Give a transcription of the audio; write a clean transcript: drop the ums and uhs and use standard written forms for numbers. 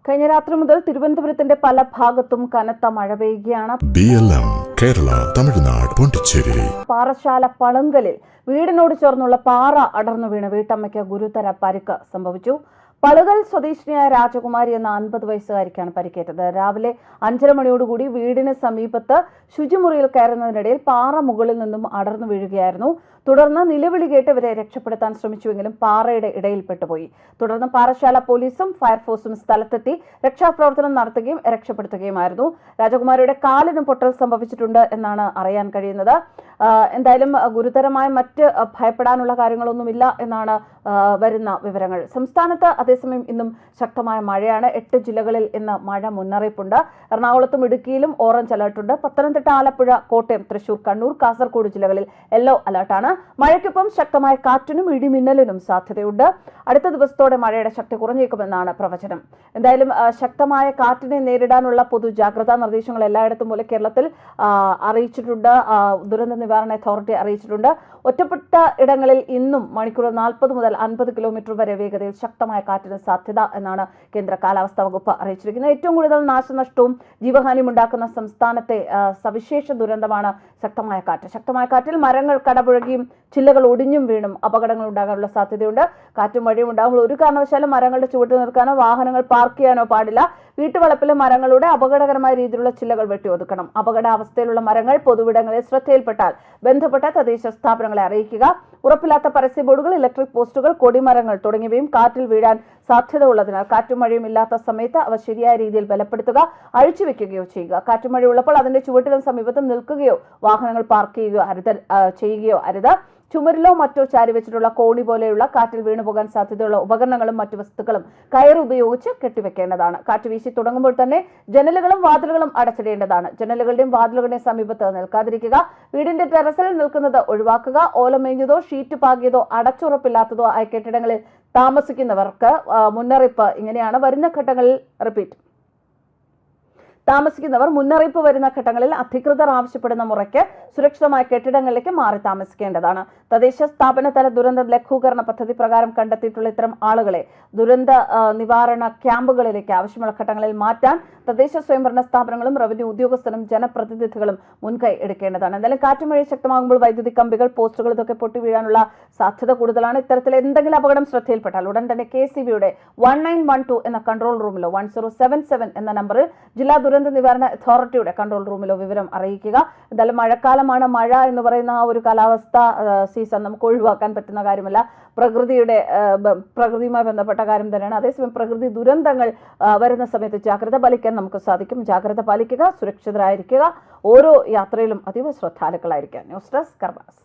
കഴിഞ്ഞ രാത്രി മുതൽ തിരുവനന്തപുരത്തിന്റെ പല ഭാഗത്തും കനത്ത മഴ പെയ്യുകയാണ്. കേരള, തമിഴ്നാട്, പോണ്ടിച്ചേരി. പാറശാല പളങ്കലിൽ വീടിനോട് ചേർന്നുള്ള പാറ അടർന്നു വീണ് വീട്ടമ്മയ്ക്ക് ഗുരുതര പരിക്ക് സംഭവിച്ചു. പളുകൽ സ്വദേശിനിയായ രാജകുമാരി എന്ന 50 വയസ്സുകാരിക്കാണ് പരിക്കേറ്റത്. രാവിലെ 5:30 മണിയോടുകൂടി വീടിന് സമീപത്ത് ശുചിമുറിയിൽ കയറുന്നതിനിടയിൽ പാറ മുകളിൽ നിന്നും അടർന്നു വീഴുകയായിരുന്നു. തുടർന്ന് നിലവിളി കേട്ട് ഇവരെ രക്ഷപ്പെടുത്താൻ ശ്രമിച്ചുവെങ്കിലും പാറയുടെ ഇടയിൽപ്പെട്ടുപോയി. തുടർന്ന് പാറശാല പോലീസും ഫയർഫോഴ്സും സ്ഥലത്തെത്തി രക്ഷാപ്രവർത്തനം നടത്തുകയും രക്ഷപ്പെടുത്തുകയുമായിരുന്നു. രാജകുമാരിയുടെ കാലിന് പൊട്ടൽ സംഭവിച്ചിട്ടുണ്ട് എന്നാണ് അറിയാൻ കഴിയുന്നത്. എന്തായാലും ഗുരുതരമായ മറ്റ് ഭയപ്പെടാനുള്ള കാര്യങ്ങളൊന്നുമില്ല എന്നാണ് വരുന്ന വിവരങ്ങൾ. സംസ്ഥാനത്ത് അതേസമയം ഇന്നും ശക്തമായ മഴയാണ്. 8 ജില്ലകളിൽ ഇന്ന് മഴ മുന്നറിയിപ്പുണ്ട്. എറണാകുളത്തും ഇടുക്കിയിലും ഓറഞ്ച് അലർട്ടുണ്ട്. പത്തനംതിട്ട, ആലപ്പുഴ, കോട്ടയം, തൃശൂർ, കണ്ണൂർ, കാസർഗോഡ് ജില്ലകളിൽ യെല്ലോ അലർട്ടാണ്. മഴയ്ക്കൊപ്പം ശക്തമായ കാറ്റിനും ഇടിമിന്നലിനും സാധ്യതയുണ്ട്. അടുത്ത ദിവസത്തോടെ മഴയുടെ ശക്തി കുറഞ്ഞേക്കുമെന്നാണ് പ്രവചനം. എന്തായാലും ശക്തമായ കാറ്റിനെ നേരിടാനുള്ള പൊതു ജാഗ്രതാ നിർദ്ദേശങ്ങൾ എല്ലായിടത്തും പോലെ കേരളത്തിൽ അറിയിച്ചിട്ടുണ്ട്. ദുരന്ത നിവാരണ അതോറിറ്റി അറിയിച്ചിട്ടുണ്ട്. ഒറ്റപ്പെട്ട ഇടങ്ങളിൽ ഇന്നും മണിക്കൂറിൽ 40 മുതൽ 50 കിലോമീറ്റർ വരെ വേഗതയിൽ ശക്തമായ കാറ്റിന് സാധ്യത എന്നാണ് കേന്ദ്ര കാലാവസ്ഥാ വകുപ്പ് അറിയിച്ചിരിക്കുന്നത്. ഏറ്റവും കൂടുതൽ നാശനഷ്ടവും ജീവഹാനിയും ഉണ്ടാക്കുന്ന സംസ്ഥാനത്തെ സവിശേഷ ദുരന്തമാണ് ശക്തമായ കാറ്റ്. ശക്തമായ കാറ്റിൽ മരങ്ങൾ കടപുഴകിയും ചില്ലകൾ ഒടിഞ്ഞും വീണും അപകടങ്ങൾ ഉണ്ടാകാനുള്ള സാധ്യതയുണ്ട്. കാറ്റും മഴയും ഉണ്ടാകുമ്പോൾ ഒരു കാരണവശാലും മരങ്ങളുടെ ചുവട്ടിൽ നിൽക്കാനോ വാഹനങ്ങൾ പാർക്ക് ചെയ്യാനോ പാടില്ല. വീട്ടുവളപ്പിലെ മരങ്ങളുടെ അപകടകരമായ രീതിയിലുള്ള ചില്ലകൾ വെട്ടിയൊതുക്കണം. അപകടാവസ്ഥയിലുള്ള മരങ്ങൾ പൊതുവിടങ്ങളിൽ ശ്രദ്ധയിൽപ്പെട്ടാൽ ബന്ധപ്പെട്ട തദ്ദേശ സ്ഥാപനങ്ങളെ അറിയിക്കുക. ഉറപ്പില്ലാത്ത പരസ്യ ബോർഡുകൾ, ഇലക്ട്രിക് പോസ്റ്റുകൾ, കൊടിമരങ്ങൾ തുടങ്ങിയവയും കാറ്റിൽ വീഴാൻ സാധ്യത ഉള്ളതിനാൽ കാറ്റും മഴയും ഇല്ലാത്ത സമയത്ത് അവ ശരിയായ രീതിയിൽ ബലപ്പെടുത്തുക, അഴിച്ചുവെക്കുകയോ ചെയ്യുക. കാറ്റും മഴയുള്ളപ്പോൾ അതിന്റെ ചുവട്ടിലും സമീപത്തും നിൽക്കുകയോ വാഹനങ്ങൾ പാർക്ക് ചെയ്യുകയോ അരുത്. ചുമരിലോ മറ്റോ ചാരിവെച്ചിട്ടുള്ള കോണി പോലെയുള്ള കാറ്റിൽ വീണുപോകാൻ സാധ്യതയുള്ള ഉപകരണങ്ങളും മറ്റു വസ്തുക്കളും കയർ ഉപയോഗിച്ച് കെട്ടിവെക്കേണ്ടതാണ്. കാറ്റ് വീശി തുടങ്ങുമ്പോൾ തന്നെ ജനലുകളും വാതിലുകളും അടച്ചിടേണ്ടതാണ്. ജനലുകളുടെയും വാതിലുകളുടെയും സമീപത്ത് നിൽക്കാതിരിക്കുക. വീടിന്റെ ടെറസിൽ നിൽക്കുന്നത് ഒഴിവാക്കുക. ഓലമേഞ്ഞതോ ഷീറ്റ് പാകിയതോ അടച്ചുറപ്പില്ലാത്തതോ ആയ കെട്ടിടങ്ങളിൽ താമസിക്കുന്നവർക്ക് മുന്നറിയിപ്പ് ഇങ്ങനെയാണ്. മുന്നറിയിപ്പ് വരുന്ന ഘട്ടങ്ങളിൽ അധികൃതർ ആവശ്യപ്പെടുന്ന മുറയ്ക്ക് സുരക്ഷിതമായ കെട്ടിടങ്ങളിലേക്ക് മാറി താമസിക്കേണ്ടതാണ്. തദ്ദേശ സ്ഥാപനതല ദുരന്ത ലഘൂകരണ പദ്ധതി പ്രകാരം കണ്ടെത്തിയിട്ടുള്ള ഇത്തരം ആളുകളെ ദുരന്ത നിവാരണ ക്യാമ്പുകളിലേക്ക് ആവശ്യമുള്ള ഘട്ടങ്ങളിൽ മാറ്റാൻ തദ്ദേശ സ്വയംഭരണ സ്ഥാപനങ്ങളും റവന്യൂ ഉദ്യോഗസ്ഥരും ജനപ്രതിനിധികളും മുൻകൈ എടുക്കേണ്ടതാണ്. എന്തായാലും കാറ്റും മഴ ശക്തമാകുമ്പോൾ വൈദ്യുതി കമ്പികൾ, പോസ്റ്റുകൾ ഇതൊക്കെ പൊട്ടി വീഴാനുള്ള സാധ്യത കൂടുതലാണ്. ഇത്തരത്തിൽ എന്തെങ്കിലും അപകടം ശ്രദ്ധയിൽപ്പെട്ടാൽ ഉടൻ തന്നെ KCBയുടെ 1912 എന്ന കൺട്രോൾ റൂമിലോ 1077 എന്ന നമ്പറിൽ ജില്ലാ ദുരന്ത നിവാരണ അതോറിറ്റിയുടെ കൺട്രോൾ റൂമിലോ വിവരം അറിയിക്കുക. എന്തായാലും മഴക്കാലമാണ്. മഴ എന്ന് പറയുന്ന ആ ഒരു കാലാവസ്ഥ സീസൺ നമുക്ക് ഒഴിവാക്കാൻ പറ്റുന്ന കാര്യമല്ല. പ്രകൃതിയുമായി ബന്ധപ്പെട്ട കാര്യം തന്നെയാണ്. അതേസമയം പ്രകൃതി ദുരന്തങ്ങൾ വരുന്ന സമയത്ത് ജാഗ്രത പാലിക്കാൻ നമുക്ക് സാധിക്കും. ജാഗ്രത പാലിക്കുക, സുരക്ഷിതരായിരിക്കുക, ഓരോ യാത്രയിലും അതീവ ശ്രദ്ധാലുക്കളായിരിക്കുക. News desk karmas.